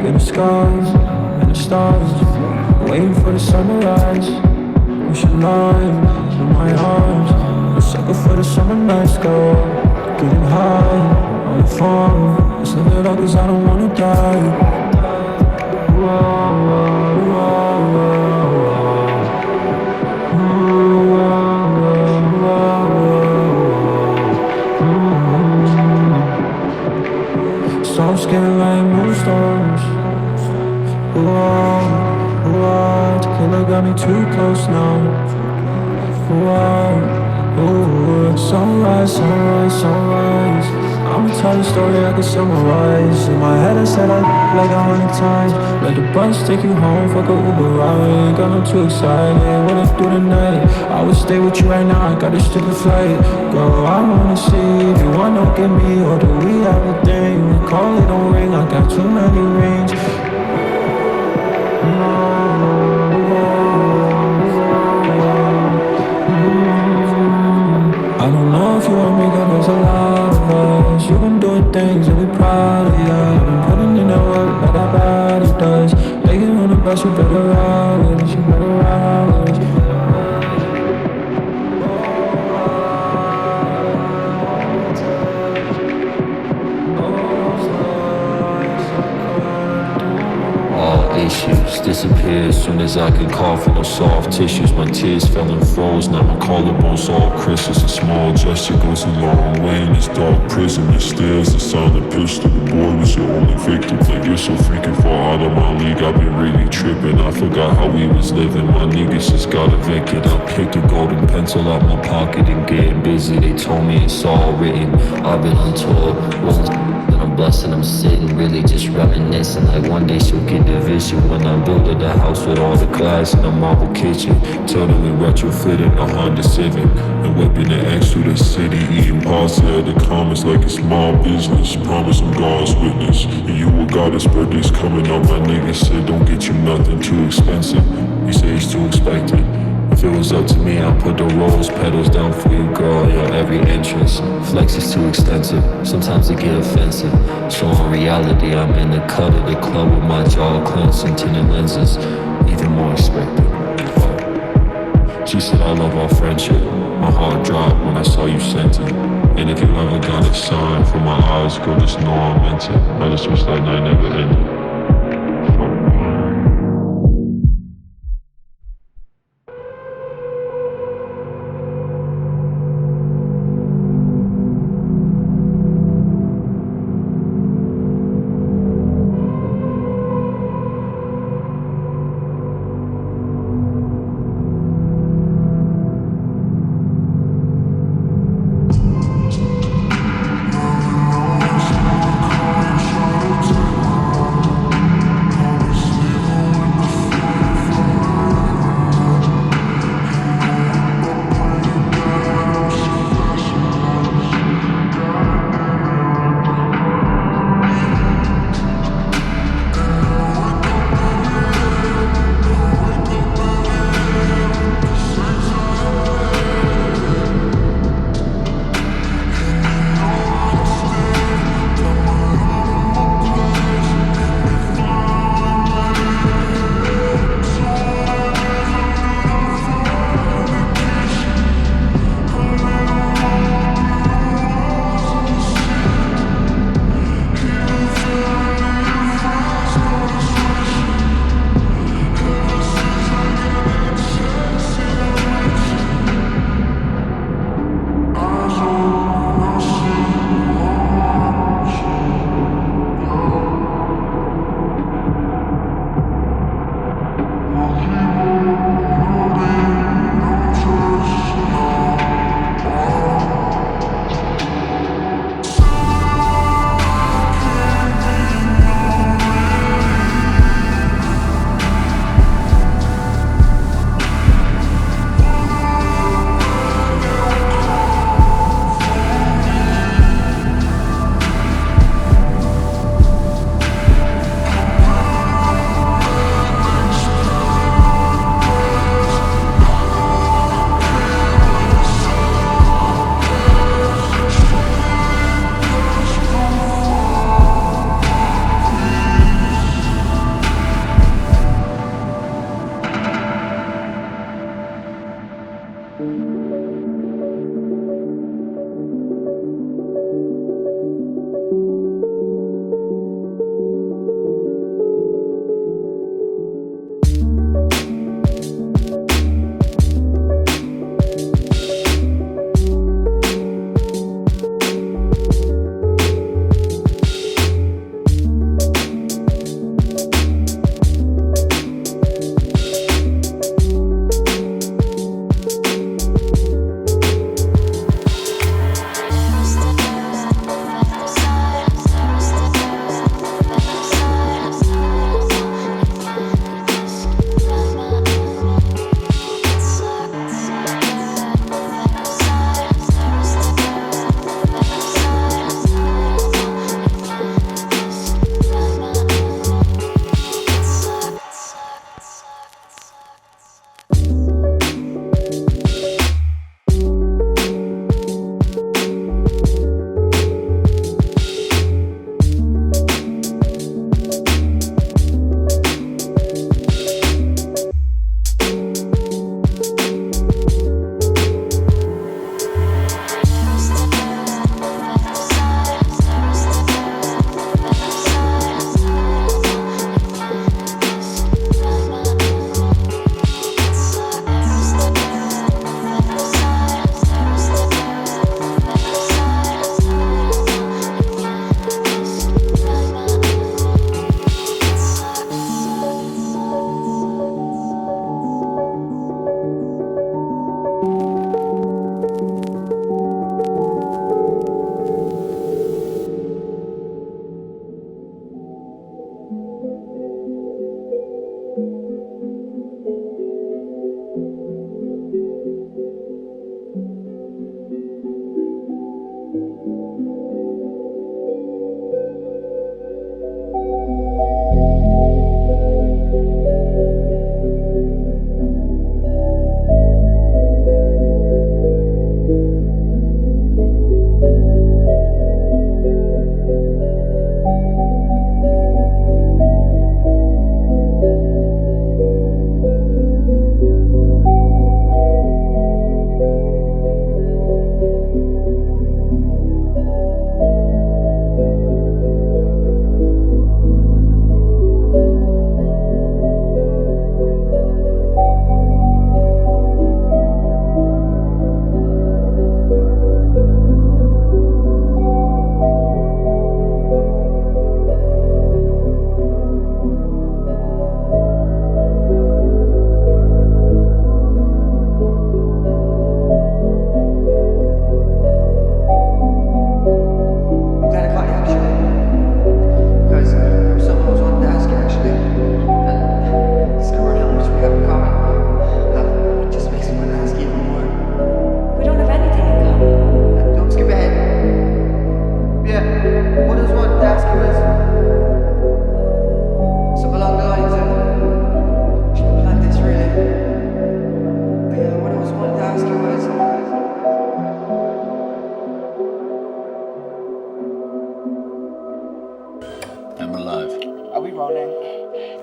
in the skies and the stars, waiting for the sunrise. We should lie in my arms, a sucker for the summer nights. Go getting high on the phone. Let's live it up 'cause I don't wanna die. Whoa, whoa, whoa, whoa. Soft skin like moonstones. Whoa, tequila got me too close now. Whoa, sunrise, sunrise, sunrise. I'ma tell the story I can summarize. In my head I said I like 100 times. Let the bus take you home, fuck a Uber ride. Got no too excited, what I do tonight. I would stay with you right now, I got a stupid flight. Girl, I wanna see if you wanna get me, or do we have a thing? Call it don't ring, I got too many rings. I don't know if you want me, 'cause there's a lot of us. You've been doing things that we proud of, yeah. You've been putting in that work like that body does. Making on the bus, you better ride with us, you better ride with us. Issues disappear as soon as I could cough with no soft tissues. My tears fell and froze, now my collarbones all crystals. A small gesture goes a long way in this dark prison. The stairs, the sound of pistol. The boy was your only victim. Like you're so freaking far out of my league, I've been really tripping. I forgot how we was living, my niggas just got evicted. I picked a golden pencil out my pocket and getting busy. They told me it's all written, I've been on tour. I'm blessed and I'm sitting, really just reminiscing. Like one day she'll get the vision when I'm building a house with all the glass in a marble kitchen. Totally retrofitting a Honda Civic and whipping the X through the city. Eating pasta at the comments like it's my business. Promise I'm God's witness. And you a goddess, birthday's coming up. My nigga said don't get you nothing too expensive. He say it's too expected. If it was up to me, I'd put the rose petals down for you, girl, your every entrance. Flex is too extensive, sometimes it get offensive. So in reality, I'm in the cut of the club with my jaw clenched and tinted lenses, even more expected. She said I love our friendship. My heart dropped when I saw you sent it. And if you ever got a sign from my eyes, girl, just know I meant it. I just wish that night never ended.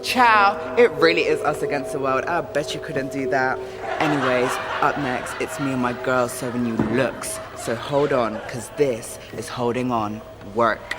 Ciao, it really is us against the world. I bet you couldn't do that. Anyways, up next, it's me and my girls serving you looks. So hold on, cause this is Holding On. Work.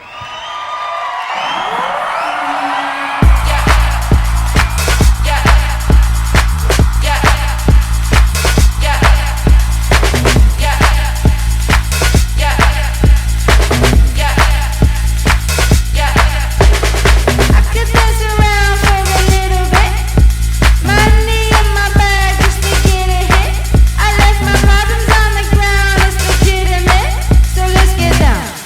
So let's get down.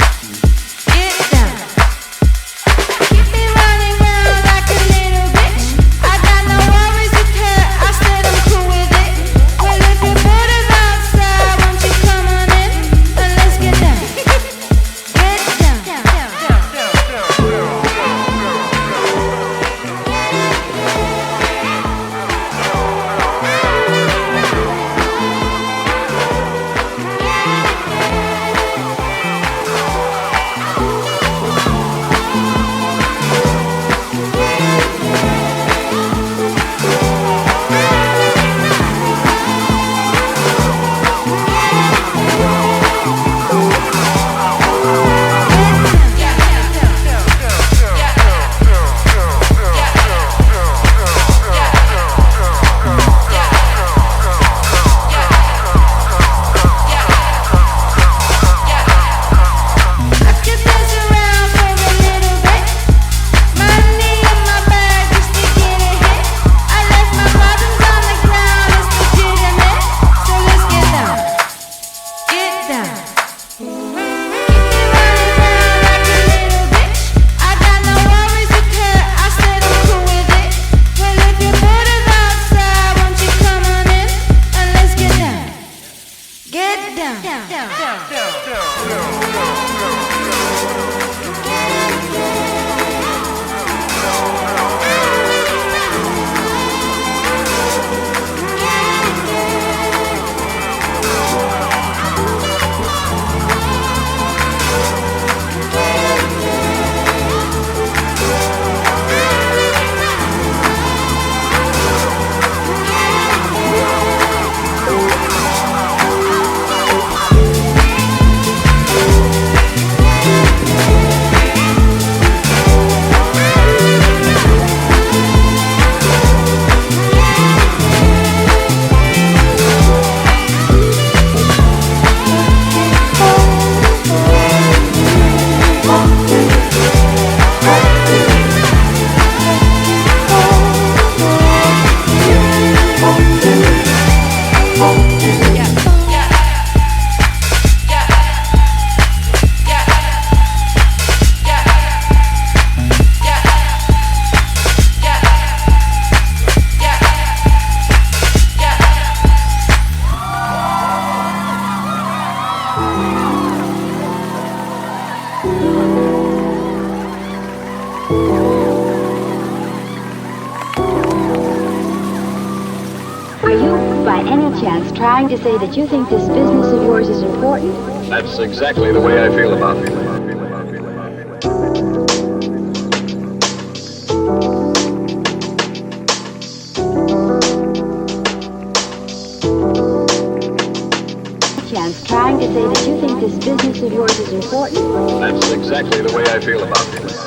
chance trying to say that you think this business of yours is important? That's exactly the way I feel about it. Chance trying to say that you think this business of yours is important? That's exactly the way I feel about it.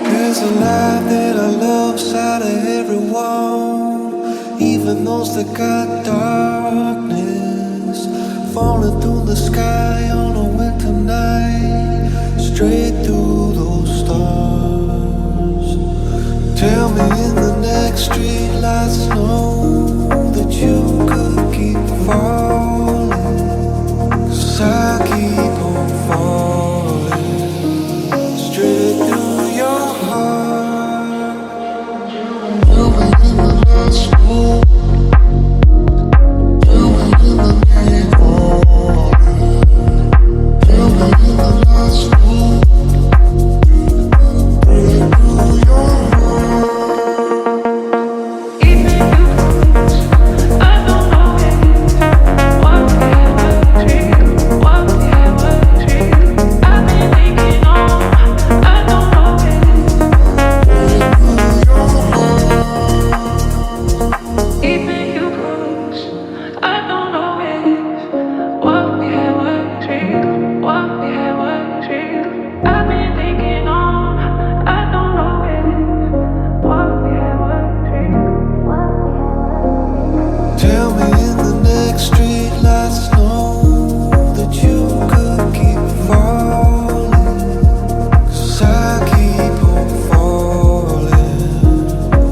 There's a light that I love inside of everyone, even those that got darkness, falling through the sky on a winter night, straight through those stars. Tell me in the next street lights know that you could keep falling, 'cause I keep on falling straight through your heart. Tell me in the next room. Tell me in the next room. Tell me in the next room. Straight through your heart. Tell me in the next street lights know that you could keep falling, 'cause I keep on falling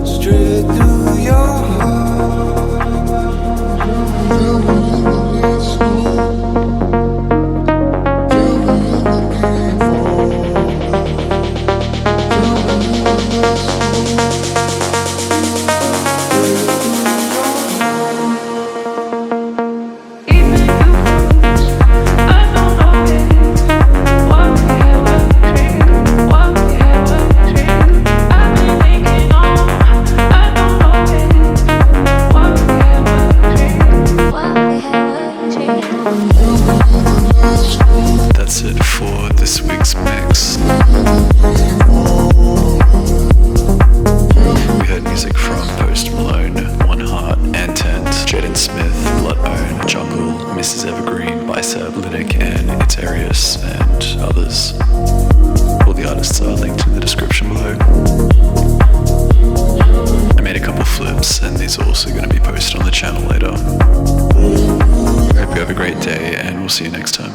straight through your heart. Tell me in the next room. Tell me in the next room. Tell me in the next room. That's it for this week's mix. We heard music from Malone, Oneheart, Antent, Jaden Smith, Blut, Anjour, Mrs. Evergreen, Bicep, Lynnic ItsArius, and others. All the artists are linked in the description below. I made a couple flips, and these are also going to be posted on the channel later. I hope you have a great day, and we'll see you next time.